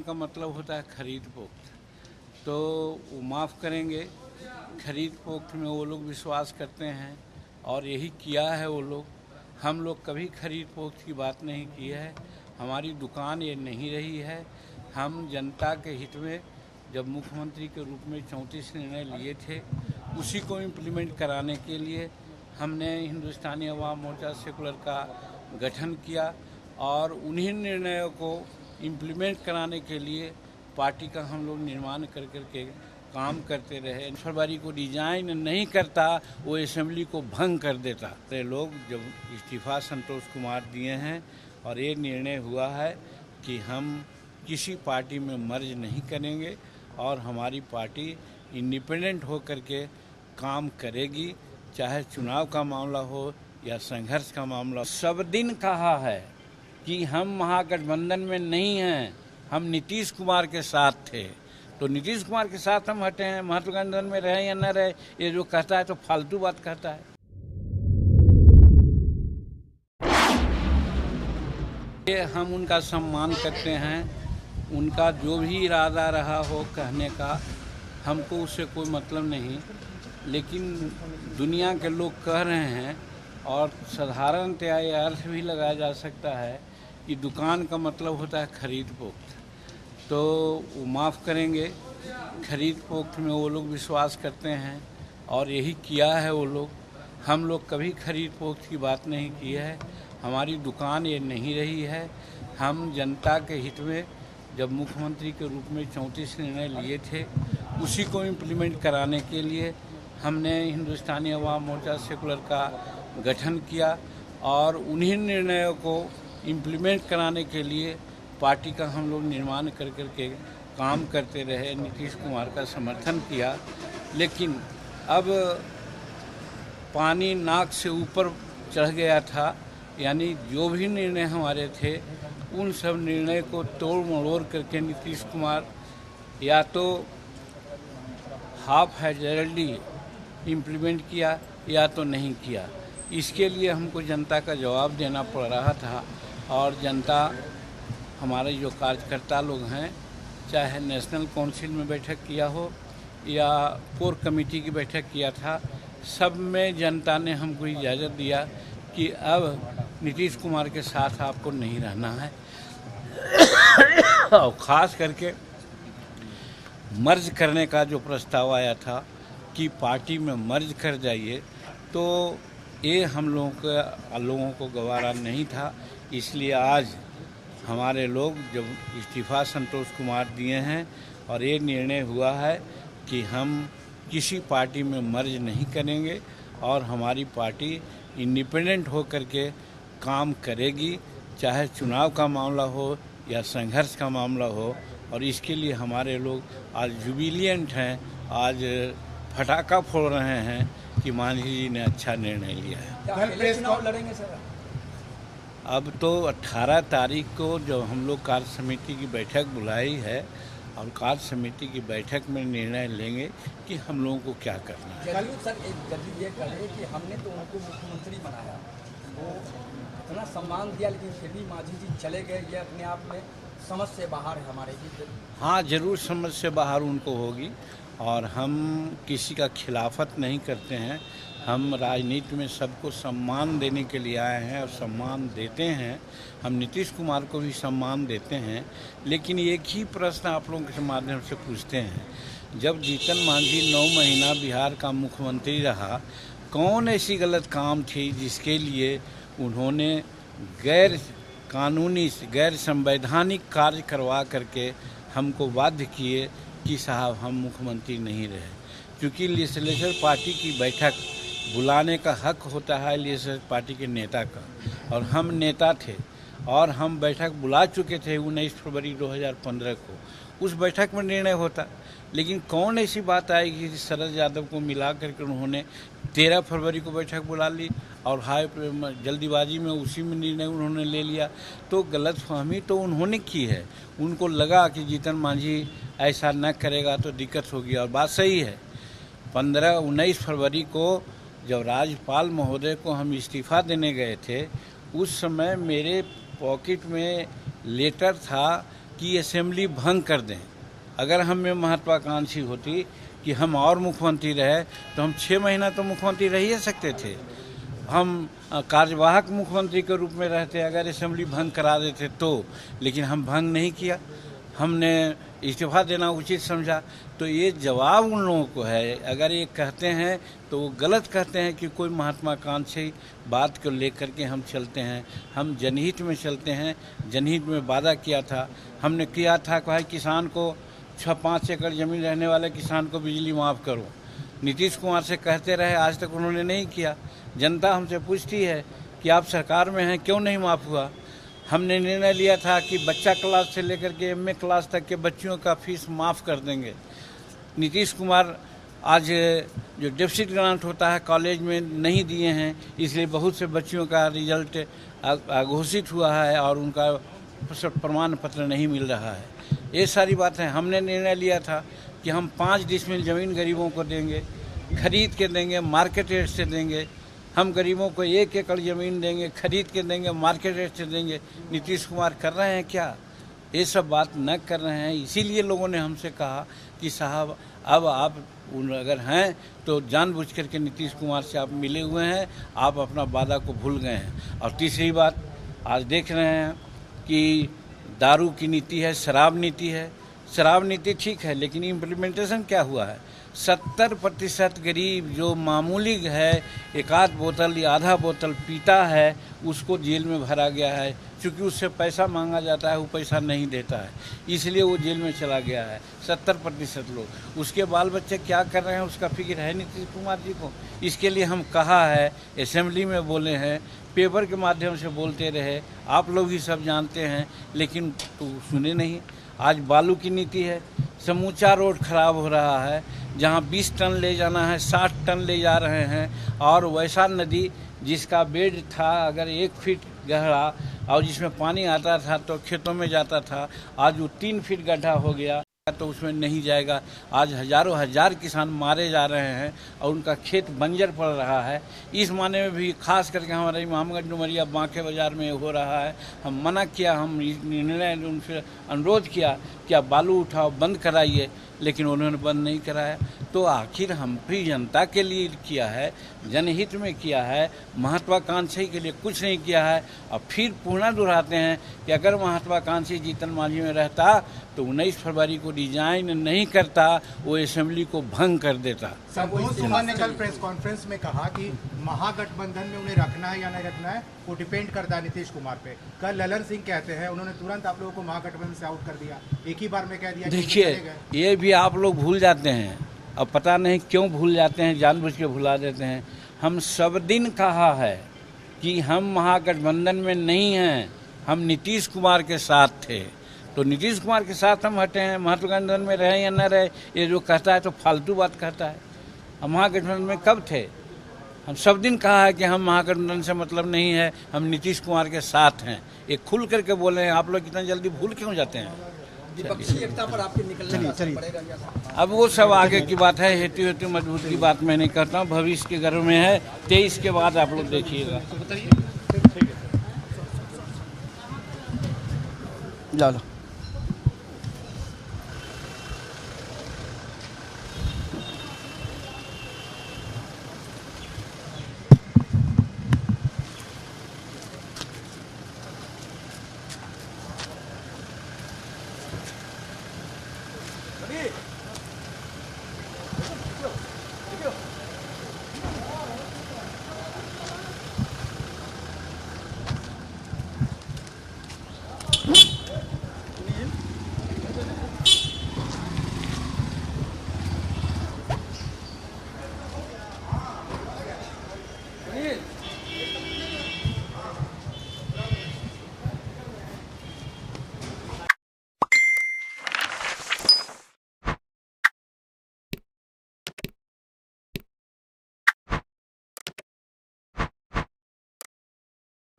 का मतलब होता है खरीद पोक्त, तो वो माफ़ करेंगे। खरीद पोक्त में वो लोग विश्वास करते हैं और यही किया है वो लोग। हम लोग कभी खरीद पोक्त की बात नहीं की है। हमारी दुकान ये नहीं रही है। हम जनता के हित में जब मुख्यमंत्री के रूप में 34 निर्णय लिए थे, उसी को इम्प्लीमेंट कराने के लिए हमने हिंदुस्तानी अवाम मोर्चा सेकुलर का गठन किया और उन्हीं निर्णयों को इम्प्लीमेंट कराने के लिए पार्टी का हम लोग निर्माण कर करके काम करते रहे। फरवरी को डिजाइन नहीं करता, वो असेंबली को भंग कर देता। ये लोग जब इस्तीफा संतोष कुमार दिए हैं और ये निर्णय हुआ है कि हम किसी पार्टी में मर्ज नहीं करेंगे और हमारी पार्टी इंडिपेंडेंट हो करके काम करेगी, चाहे चुनाव का मामला हो या संघर्ष का मामला। सब दिन कहा है कि हम महागठबंधन में नहीं हैं, हम नीतीश कुमार के साथ थे, तो नीतीश कुमार के साथ हम हटे हैं। महागठबंधन में रहे या न रहे, ये जो कहता है तो फालतू बात कहता है। ये हम उनका सम्मान करते हैं, उनका जो भी इरादा रहा हो कहने का, हमको उससे कोई मतलब नहीं। लेकिन दुनिया के लोग कह रहे हैं और साधारणतया ये अर्थ भी लगाया जा सकता है कि दुकान का मतलब होता है खरीद पोक्त, तो वो माफ़ करेंगे। खरीद पोक्त में वो लोग विश्वास करते हैं और यही किया है वो लोग। हम लोग कभी खरीद पोक्त की बात नहीं की है। हमारी दुकान ये नहीं रही है। हम जनता के हित में जब मुख्यमंत्री के रूप में 34 निर्णय लिए थे, उसी को इम्प्लीमेंट कराने के लिए हमने हिंदुस्तानी अवाम मोर्चा सेकुलर का गठन किया और उन्हीं निर्णयों को इम्प्लीमेंट कराने के लिए पार्टी का हम लोग निर्माण कर करके काम करते रहे। नीतीश कुमार का समर्थन किया, लेकिन अब पानी नाक से ऊपर चढ़ गया था। यानी जो भी निर्णय हमारे थे, उन सब निर्णय को तोड़ मरोड़ करके नीतीश कुमार या तो हाफ हैजर्डली इम्प्लीमेंट किया या तो नहीं किया। इसके लिए हमको जनता का जवाब देना पड़ रहा था और जनता, हमारे जो कार्यकर्ता लोग हैं, चाहे नेशनल काउंसिल में बैठक किया हो या कोर कमेटी की बैठक किया था, सब में जनता ने हमको इजाज़त दिया कि अब नीतीश कुमार के साथ आपको नहीं रहना है। और ख़ास करके मर्ज करने का जो प्रस्ताव आया था कि पार्टी में मर्ज कर जाइए, तो ये हम लोगों को गवारा नहीं था। इसलिए आज हमारे लोग जब इस्तीफा संतोष कुमार दिए हैं और ये निर्णय हुआ है कि हम किसी पार्टी में मर्ज नहीं करेंगे और हमारी पार्टी इंडिपेंडेंट हो करके काम करेगी, चाहे चुनाव का मामला हो या संघर्ष का मामला हो। और इसके लिए हमारे लोग आज जुबिलियंट हैं, आज फटाका फोड़ रहे हैं कि मांझी जी ने अच्छा निर्णय लिया है। चुनाव लड़ेंगे सर? अब तो 18 तारीख को जब हम लोग कार्य समिति की बैठक बुलाई है और कार्य समिति की बैठक में निर्णय लेंगे कि हम लोगों को क्या करना है। जदयू सर एक जदयू ये कहे कि हमने तो उनको मुख्यमंत्री बनाया, वो इतना सम्मान दिया, लेकिन फिर भी मांझी जी चले गए। ये अपने आप में समझ से बाहर है हमारे भी। हाँ, ज़रूर समझ से बाहर उनको होगी और हम किसी का खिलाफत नहीं करते हैं। हम राजनीति में सबको सम्मान देने के लिए आए हैं और सम्मान देते हैं। हम नीतीश कुमार को भी सम्मान देते हैं, लेकिन एक ही प्रश्न आप लोगों के माध्यम से पूछते हैं। जब जीतन मांझी 9 महीना बिहार का मुख्यमंत्री रहा, कौन ऐसी गलत काम थी जिसके लिए उन्होंने गैर कानूनी, गैर संवैधानिक कार्य करवा करके हमको बाध्य किए कि साहब हम मुख्यमंत्री नहीं रहे? क्योंकि लेजिस्लेचर पार्टी की बैठक बुलाने का हक होता है लेजिस्लेचर पार्टी के नेता का, और हम नेता थे और हम बैठक बुला चुके थे 19 फरवरी 2015 को। उस बैठक में निर्णय होता, लेकिन कौन ऐसी बात आएगी कि शरद यादव को मिला करके उन्होंने 13 फरवरी को बैठक बुला ली और जल्दीबाजी में उसी में निर्णय उन्होंने ले लिया। तो गलतफहमी तो उन्होंने की है। उनको लगा कि जीतन मांझी ऐसा न करेगा तो दिक्कत होगी, और बात सही है। 19 फरवरी को जब राज्यपाल महोदय को हम इस्तीफ़ा देने गए थे, उस समय मेरे पॉकेट में लेटर था कि असेंबली भंग कर दें। अगर हम में महत्वाकांक्षी होती कि हम और मुख्यमंत्री रहे तो हम 6 महीना तो मुख्यमंत्री रह ही सकते थे। हम कार्यवाहक मुख्यमंत्री के रूप में रहते अगर असेंबली भंग करा देते तो, लेकिन हम भंग नहीं किया, हमने इस्तीफा देना उचित समझा। तो ये जवाब उन लोगों को है, अगर ये कहते हैं तो वो गलत कहते हैं कि कोई महत्वाकांक्षी बात को लेकर के हम चलते हैं। हम जनहित में चलते हैं, जनहित में वादा किया था, हमने किया था कि भाई किसान को 6-5 एकड़ ज़मीन रहने वाले किसान को बिजली माफ़ करो। नीतीश कुमार से कहते रहे, आज तक उन्होंने नहीं किया। जनता हमसे पूछती है कि आप सरकार में हैं क्यों नहीं माफ़ हुआ। हमने निर्णय लिया था कि बच्चा क्लास से लेकर के एमए क्लास तक के बच्चियों का फीस माफ़ कर देंगे। नीतीश कुमार आज जो डेफिसिट ग्रांट होता है कॉलेज में नहीं दिए हैं, इसलिए बहुत से बच्चियों का रिजल्ट अघोषित हुआ है और उनका प्रमाण पत्र नहीं मिल रहा है। ये सारी बातें हमने निर्णय लिया था कि हम 5 डिसमिल ज़मीन गरीबों को देंगे, खरीद के देंगे, मार्केट रेट से देंगे। हम गरीबों को 1 एकड़ ज़मीन देंगे, खरीद के देंगे, मार्केट रेट से देंगे। नीतीश कुमार कर रहे हैं क्या? ये सब बात न कर रहे हैं। इसीलिए लोगों ने हमसे कहा कि साहब अब आप अगर हैं तो जानबूझ करके नीतीश कुमार से आप मिले हुए हैं, आप अपना वादा को भूल गए हैं। और तीसरी बात, आज देख रहे हैं कि दारू की नीति है, शराब नीति है। शराब नीति ठीक है, लेकिन इम्प्लीमेंटेशन क्या हुआ है? 70% गरीब जो मामूली है, 1 बोतल या आधा बोतल पीता है, उसको जेल में भरा गया है। क्योंकि उससे पैसा मांगा जाता है, वो पैसा नहीं देता है, इसलिए वो जेल में चला गया है 70% लोग। उसके बाल बच्चे क्या कर रहे हैं उसका फिक्र है नीतीश कुमार जी को। इसके लिए हम कहा है, असेंबली में बोले हैं, पेपर के माध्यम से बोलते रहे, आप लोग ही सब जानते हैं, लेकिन तो सुने नहीं। आज बालू की नीति है, समूचा रोड खराब हो रहा है। जहां 20 टन ले जाना है 60 टन ले जा रहे हैं। और वैसा नदी जिसका बेड था अगर 1 फीट गहरा और जिसमें पानी आता था तो खेतों में जाता था, आज वो 3 फीट गड्ढा हो गया तो उसमें नहीं जाएगा। आज हजारों हजार किसान मारे जा रहे हैं और उनका खेत बंजर पड़ रहा है। इस माने में भी खास करके हमारे इमामगंज डुमरिया बांके बाजार में हो रहा है। हम मना किया, हम निर्णय उनसे अनुरोध किया कि आप बालू उठाओ, बंद कराइए, लेकिन उन्होंने बंद नहीं कराया। तो आखिर हम भी जनता के लिए किया है, जनहित में किया है, महत्वाकांक्षी के लिए कुछ नहीं किया है। और फिर पुनः दोहराते हैं कि अगर महत्वाकांक्षी जीतन मांझी में रहता तो 19 फरवरी को रिजाइन नहीं करता, वो असेंबली को भंग कर देता। संतोष कुमार ने कल प्रेस कॉन्फ्रेंस में कहा कि महागठबंधन में उन्हें रखना है या नहीं रखना है वो डिपेंड करता है नीतीश कुमार पे। कल ललन सिंह कहते हैं उन्होंने तुरंत आप लोगों को महागठबंधन से आउट कर दिया, एक ही बार में कह दिया। देखिए, ये भी आप लोग भूल जाते हैं, अब पता नहीं क्यों भूल जाते हैं, जानबूझ के भुला देते हैं। हम सब दिन कहा है कि हम महागठबंधन में नहीं हैं, हम नीतीश कुमार के साथ थे। तो नीतीश कुमार के साथ हम हटे हैं, महागठबंधन में रहे या न रहे, ये जो कहता है तो फालतू बात कहता है। हम महागठबंधन में कब थे? हम सब दिन कहा है कि हम महागठबंधन से मतलब नहीं है, हम नीतीश कुमार के साथ हैं। ये खुल करके बोले हैं, आप लोग इतना जल्दी भूल क्यों जाते हैं? विपक्षी एकता पर आपके निकलना पड़ेगा। अब वो सब आगे की बात है, हेतु हेतु मजबूत की बात मैं नहीं करता हूँ, भविष्य के गर्भ में है। 23 के बाद आप लोग देखिएगा। ला लो।